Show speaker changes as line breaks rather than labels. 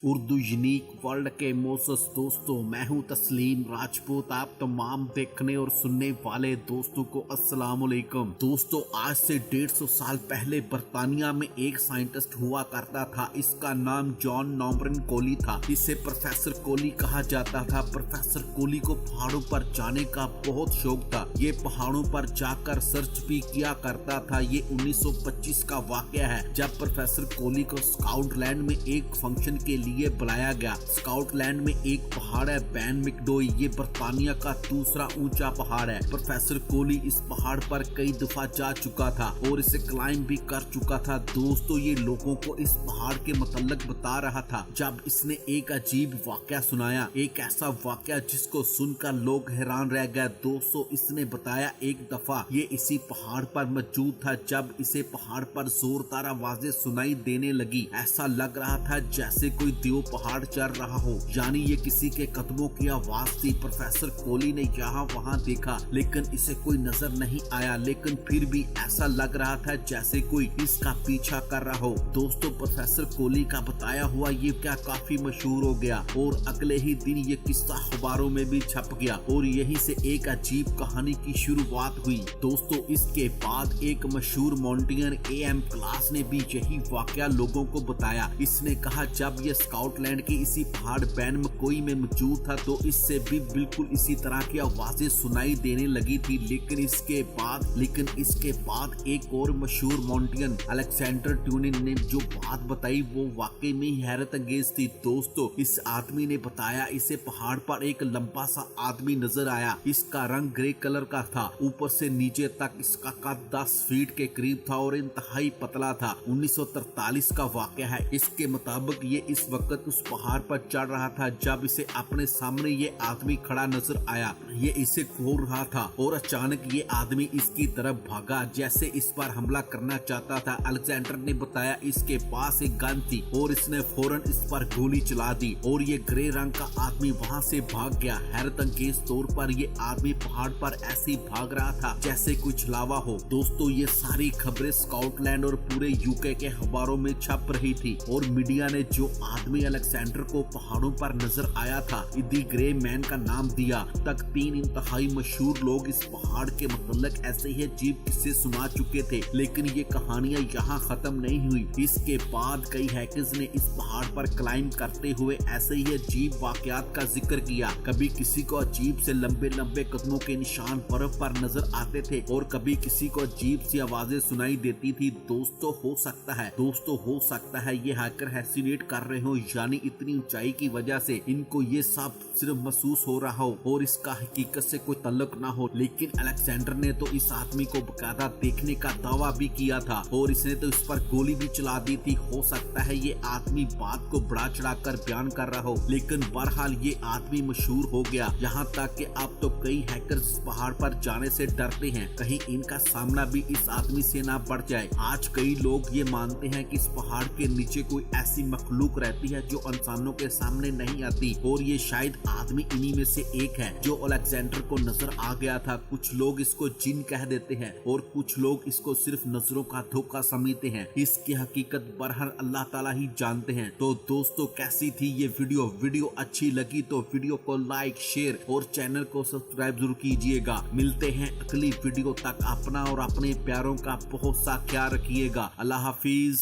Urdu unique world के मोसस दोस्तों, मैं हूं तस्लीम राजपूत। आप तमाम देखने और सुनने वाले दोस्तों को अस्सलाम वालेकुम। दोस्तों, आज से 150 साल पहले बर्तानिया में एक साइंटिस्ट हुआ करता था। इसका नाम जॉन नॉर्मन कोली था। इसे प्रोफेसर कोली कहा जाता था। प्रोफेसर कोली को पहाड़ों पर जाने का बहुत शौक था। ये पहाड़ों पर जाकर सर्च भी किया करता था। ये 1925 का वाकया है, जब प्रोफेसर कोली को स्काउटलैंड में एक फंक्शन के लिए बुलाया गया। स्काउटलैंड में एक पहाड़ है बैन मिकडोई। ये बर्तानिया का दूसरा ऊंचा पहाड़ है। प्रोफेसर कोली इस पहाड़ पर कई दफा जा चुका था और इसे क्लाइंब भी कर चुका था। दोस्तों, ये लोगों को इस पहाड़ के मतलब बता रहा था जब इसने एक अजीब वाकया सुनाया, एक ऐसा वाकया जिसको सुनकर लोग हैरान रह गए। दोस्तों, इसने बताया एक दफा ये इसी पहाड़ पर मौजूद था जब इसे पहाड़ पर जोरदार आवाजें सुनाई देने लगी। ऐसा लग रहा था जैसे कोई देव पहाड़ चढ़ रहा हो, यानी ये किसी के कदमों की आवाज थी। प्रोफेसर कोली ने यहाँ वहाँ देखा लेकिन इसे कोई नजर नहीं आया, लेकिन फिर भी ऐसा लग रहा था जैसे कोई इसका पीछा कर रहा हो। दोस्तों, प्रोफेसर कोली का बताया हुआ ये क्या काफी मशहूर हो गया और अगले ही दिन ये किस्सा अखबारों में भी छप गया और यहीं से एक अजीब कहानी की शुरुआत हुई। दोस्तों, इसके बाद एक मशहूर माउंटेनियर AM क्लास ने भी यही वाकया लोगों को बताया। इसने कहा जब ये स्काउटलैंड के इसी पहाड़ बैन मकोई में मौजूद था तो इससे भी बिल्कुल इसी तरह की आवाजें सुनाई देने लगी थी। लेकिन इसके बाद एक और मशहूर माउंटेनियर अलेक्जेंडर ट्यूनिन ने जो बात बताई वो वाकई में हैरत अंगेज थी। दोस्तों, इस आदमी ने बताया इसे पहाड़ पर एक लंबा सा आदमी नजर आया। इसका रंग ग्रे कलर का था। ऊपर से नीचे तक इसका कद 10 फीट के करीब था और इंतहाई पतला था। 1943 का वाकया है। इसके मुताबिक ये इस वक्त उस पहाड़ पर चढ़ रहा था जब इसे अपने सामने ये आदमी खड़ा नजर आया। ये इसे घूर रहा था और अचानक ये आदमी इसकी तरफ भागा जैसे इस पर हमला करना चाहता था। अलेक्जेंडर ने बताया इसके पास एक गन थी और इसने फौरन इस पर गोली चला दी और ये ग्रे रंग का आदमी वहाँ से भाग गया। हैरत अंगेज तौर पर ये आदमी पहाड़ पर ऐसे ही भाग रहा था जैसे कुछ लावा हो। दोस्तों, ये सारी खबरें स्काउटलैंड और पूरे UK के अखबारों में छप रही थी और मीडिया ने जो आदमी अलेक्जेंडर को पहाड़ों पर नजर आया था दी ग्रे मैन का नाम दिया। तक 3 इंतहाई मशहूर लोग इस पहाड़ के मतलब ऐसे ही अजीब किस्से सुना चुके थे, लेकिन ये कहानियां यहाँ खत्म नहीं हुई। इसके बाद कई हैकर्स ने इस पहाड़ पर क्लाइंब करते हुए ऐसे ही अजीब वाकयात का जिक्र किया। कभी किसी को अजीब से लंबे लंबे कदमों के निशान बर्फ पर नजर आते थे और कभी किसी को अजीब सी आवाजें सुनाई देती थी। दोस्तों, हो सकता है ये हैकर हैसिनेट कर रहे हो, यानी इतनी ऊंचाई की वजह से इनको ये सब सिर्फ महसूस हो रहा हो और इसका हकीकत से कोई ताल्लुक ना हो। लेकिन अलेक्जेंडर ने तो इस आदमी को बकायदा देखने का दावा भी किया था और इसने तो इस पर गोली भी चला दी थी। हो सकता है ये आदमी बात को बढ़ा चढ़ाकर बयान कर रहा हो, लेकिन बहरहाल ये आदमी मशहूर हो गया, यहाँ तक कि अब तो कई हैकर्स पहाड़ पर जाने से डरते हैं कहीं इनका सामना भी इस आदमी से ना बढ़ जाए। आज कई लोग ये मानते हैं कि इस पहाड़ के नीचे कोई ऐसी मखलूक रहती है जो इंसानों के सामने नहीं आती और ये शायद आदमी इन्हीं में से एक है जो अलेक्जेंडर को नजर आ गया था। कुछ लोग इसको जिन कह देते हैं और कुछ लोग इसको सिर्फ नजरों का धोखा समझते हैं। इसकी हकीकत बरहर अल्लाह ताला ही जानते हैं। तो दोस्तों, कैसी थी ये वीडियो अच्छी लगी तो वीडियो को लाइक, शेयर और चैनल को सब्सक्राइब जरूर कीजिएगा। मिलते हैं अगली वीडियो तक। अपना और अपने प्यारों का बहुत सा ख्याल रखिएगा। अल्लाह हाफिज।